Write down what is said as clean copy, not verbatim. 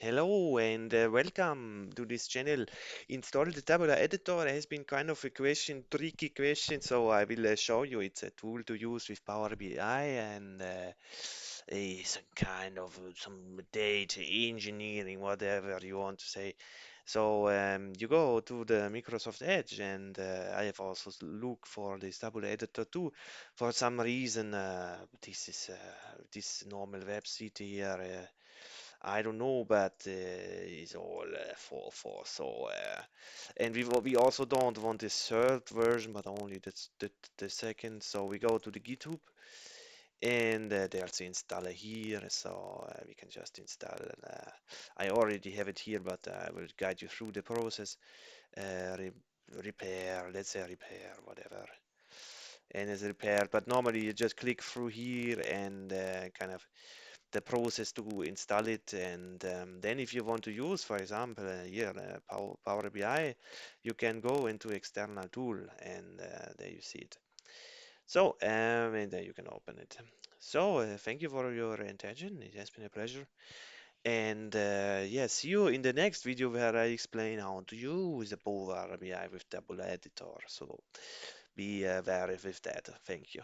Hello and welcome to this channel. Install the Tabular editor has been kind of a tricky question, so I will show you. It's a tool to use with Power BI and some kind of some data engineering, whatever you want to say. So you go to the Microsoft Edge, and I have also looked for this Tabular editor too. For some reason, this is this normal web site here. I don't know, but it's all 4.4. So, and we also don't want this third version, but only the second. So we go to the GitHub, and there's the installer here. So we can just install. I already have it here, but I will guide you through the process. Re repair, let's say repair, whatever. And it's repaired, but normally you just click through here and kind of the process to install it. And then if you want to use, for example, here Power BI, you can go into external tool, and there you see it. So, and then you can open it. So, thank you for your attention. It has been a pleasure. And yeah, see you in the next video where I explain how to use the Power BI with Tabular Editor. So be aware with that. Thank you.